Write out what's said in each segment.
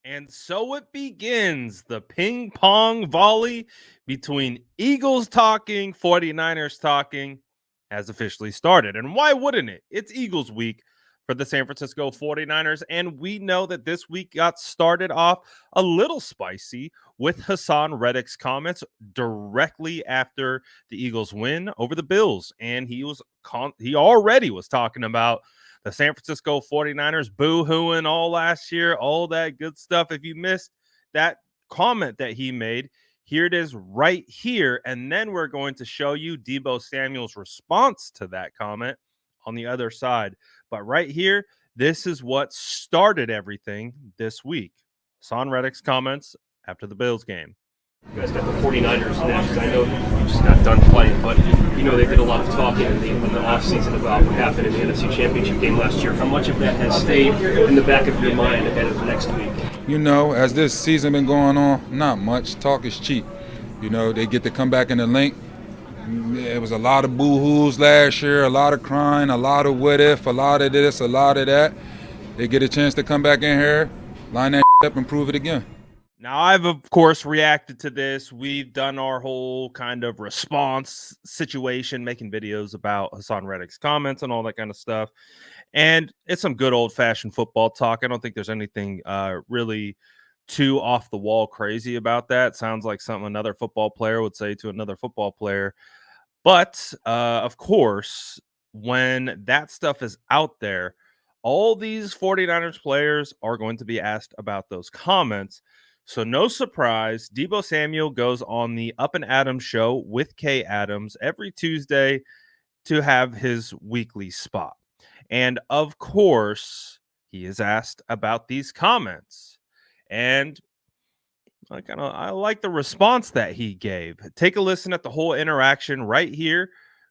And so it begins. The ping pong volley between Eagles talking, 49ers talking has officially started. And why wouldn't it? It's Eagles week for the San Francisco 49ers. And we know that this week got started off a little spicy with Haason Reddick's comments directly after the Eagles win over the Bills. And he already was talking about the San Francisco 49ers boo-hooing all last year, all that good stuff. If you missed that comment that he made, here it is right here. And then we're going to show you Deebo Samuel's response to that comment on the other side. But right here, this is what started everything this week. Haason Reddick's comments after the Bills game. You guys got the 49ers next. I know you just got done playing, but you know they did a lot of talking in the offseason about what happened in the NFC Championship game last year. How much of that has stayed in the back of your mind ahead of next week? You know, as this season been going on, not much. Talk is cheap. You know, they get to come back in the link. It was a lot of boo-hoos last year, a lot of crying, a lot of what if, a lot of this, a lot of that. They get a chance to come back in here, line that up and prove it again. Now, I've, of course, reacted to this. We've done our whole kind of response situation, making videos about Haason Reddick's comments and all that kind of stuff. And it's some good old-fashioned football talk. I don't think there's anything really too off-the-wall crazy about that. Sounds like something another football player would say to another football player. But, of course, when that stuff is out there, all these 49ers players are going to be asked about those comments. So no surprise, Deebo Samuel goes on the Up and Adams show with Kay Adams every Tuesday to have his weekly spot. And of course, he is asked about these comments. And I like the response that he gave. Take a listen at the whole interaction right here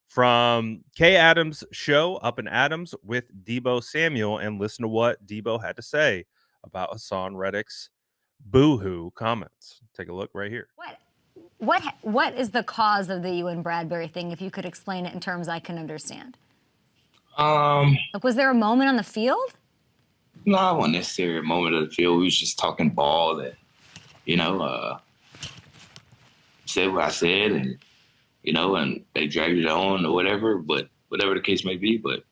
from Kay Adams' show, Up and Adams, with Deebo Samuel, and listen to what Deebo had to say about Haason Reddick's boo-hoo comments. Take a look right here. What is the cause of the you and Bradbury thing, if you could explain it in terms I can understand? Like, was there a moment on the field? No, it wasn't necessarily a moment of the field. We was just talking ball and, said what I said and, and they dragged it on or whatever, but whatever the case may be. But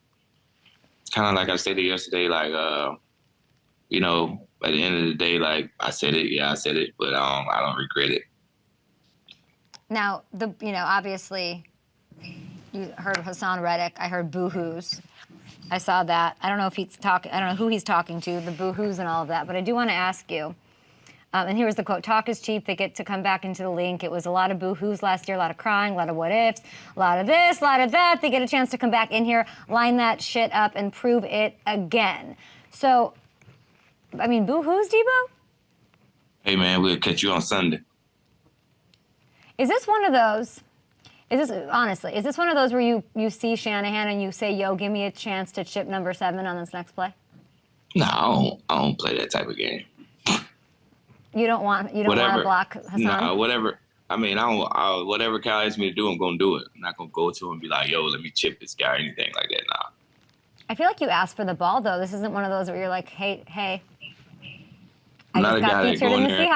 kind of like I said yesterday, like, at the end of the day, like I said it, but I don't regret it. Now, obviously, you heard Haason Reddick. I heard boo-hoos. I saw that. I don't know if he's talking. I don't know who he's talking to, the boo-hoos and all of that. But I do want to ask you. And here was the quote: "Talk is cheap. They get to come back into the link. It was a lot of boo-hoos last year, a lot of crying, a lot of what ifs, a lot of this, a lot of that. They get a chance to come back in here, line that shit up, and prove it again." So, I mean, boo-hoos, Deebo? Hey man, we'll catch you on Sunday. Is this one of those? Is this one of those where you see Shanahan and you say, "Yo, give me a chance to chip number 7 on this next play"? No, I don't play that type of game. You don't want to block Haason? No, whatever. I mean, whatever Kyle asks me to do, I'm gonna do it. I'm not gonna go to him and be like, "Yo, let me chip this guy" or anything like that. Nah. I feel like you asked for the ball though. This isn't one of those where you're like, "Hey." I'm not a guy that go in there.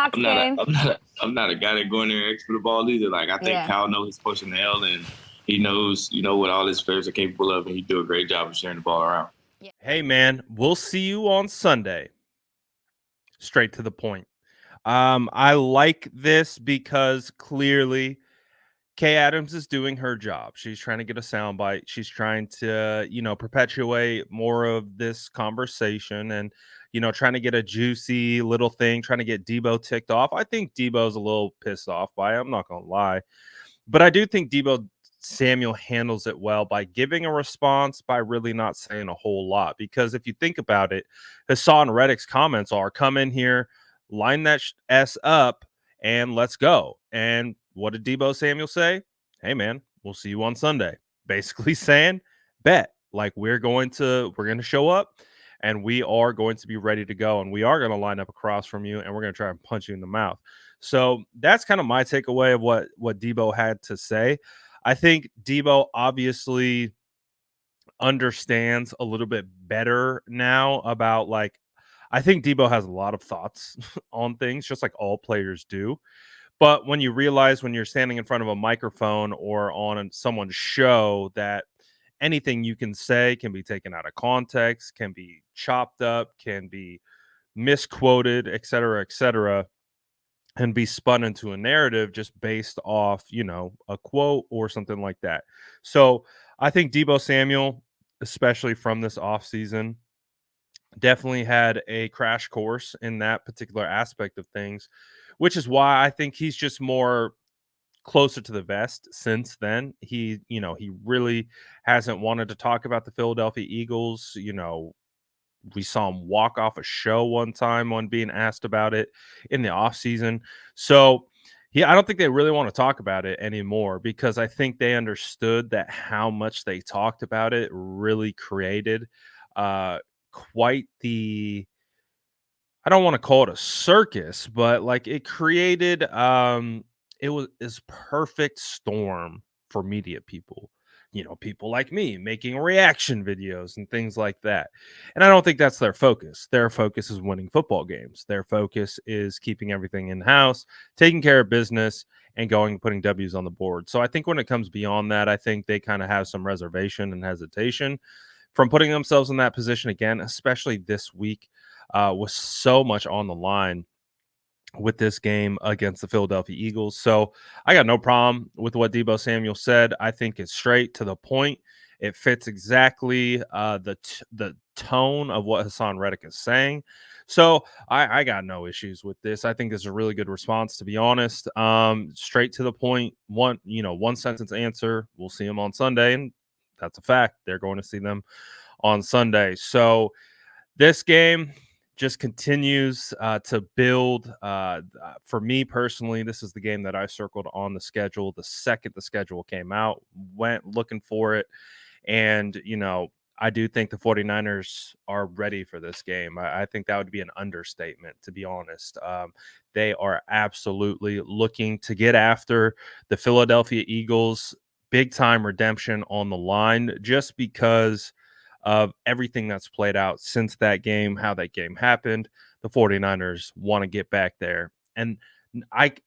I'm not a guy that go in there and ask for the ball either. Like I think Kyle knows his personnel and he knows, what all his players are capable of, and he do a great job of sharing the ball around. Yeah. Hey man, we'll see you on Sunday. Straight to the point. I like this because clearly Kay Adams is doing her job. She's trying to get a soundbite. She's trying to, perpetuate more of this conversation and, trying to get a juicy little thing, trying to get Deebo ticked off. I think Deebo's a little pissed off by it. I'm not going to lie. But I do think Deebo Samuel handles it well by giving a response, by really not saying a whole lot. Because if you think about it, Haason Reddick's comments are, come in here, line that S up, and let's go. And what did Deebo Samuel say? Hey, man, we'll see you on Sunday. Basically saying, bet. Like, we're going to show up, and we are going to be ready to go, and we are going to line up across from you, and we're going to try and punch you in the mouth. So that's kind of my takeaway of what Deebo had to say. I think Deebo obviously understands a little bit better now about, like, I think Deebo has a lot of thoughts on things, just like all players do. But when you realize when you're standing in front of a microphone or on someone's show that anything you can say can be taken out of context, can be chopped up, can be misquoted, et cetera, and be spun into a narrative just based off, a quote or something like that. So I think Deebo Samuel, especially from this offseason, definitely had a crash course in that particular aspect of things, which is why I think he's just more closer to the vest since then. He really hasn't wanted to talk about the Philadelphia Eagles. We saw him walk off a show one time when being asked about it in the offseason. So, I don't think they really want to talk about it anymore because I think they understood that how much they talked about it really created uh, quite the, I don't want to call it a circus, but like it created it was this perfect storm for media people. People like me making reaction videos and things like that. And I don't think that's their focus. Their focus is winning football games. Their focus is keeping everything in house, taking care of business, and going and putting W's on the board. So I think when it comes beyond that, I think they kind of have some reservation and hesitation from putting themselves in that position again, especially this week, with so much on the line with this game against the Philadelphia Eagles. So I got no problem with what Deebo Samuel said. I think it's straight to the point. It fits exactly the tone of what Haason Reddick is saying. So I got no issues with this. I think this is a really good response, to be honest. Straight to the point. One sentence answer. We'll see them on Sunday, and that's a fact. They're going to see them on Sunday. So this game just continues to build. For me personally, this is the game that I circled on the schedule the second the schedule came out, went looking for it. And, I do think the 49ers are ready for this game. I think that would be an understatement, to be honest. They are absolutely looking to get after the Philadelphia Eagles. Big time redemption on the line just because of everything that's played out since that game, how that game happened. The 49ers want to get back there. And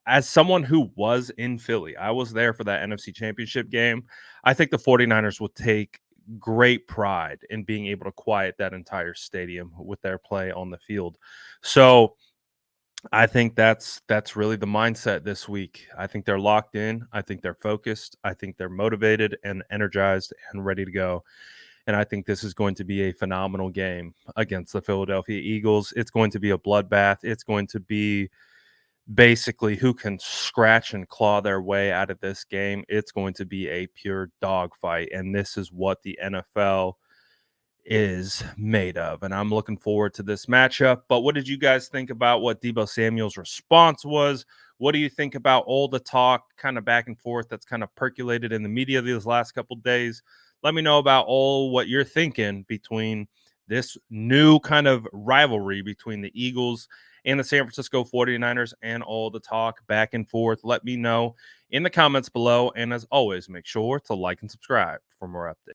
as someone who was in Philly, I was there for that NFC Championship game. I think the 49ers will take great pride in being able to quiet that entire stadium with their play on the field. So I think that's really the mindset this week. I think they're locked in. I think they're focused. I think they're motivated and energized and ready to go. And I think this is going to be a phenomenal game against the Philadelphia Eagles. It's going to be a bloodbath. It's going to be basically who can scratch and claw their way out of this game. It's going to be a pure dogfight. And this is what the NFL is made of. And I'm looking forward to this matchup. But what did you guys think about what Deebo Samuel's response was? What do you think about all the talk kind of back and forth that's kind of percolated in the media these last couple of days? Let me know about all what you're thinking between this new kind of rivalry between the Eagles and the San Francisco 49ers and all the talk back and forth. Let me know in the comments below. And as always, make sure to like and subscribe for more updates.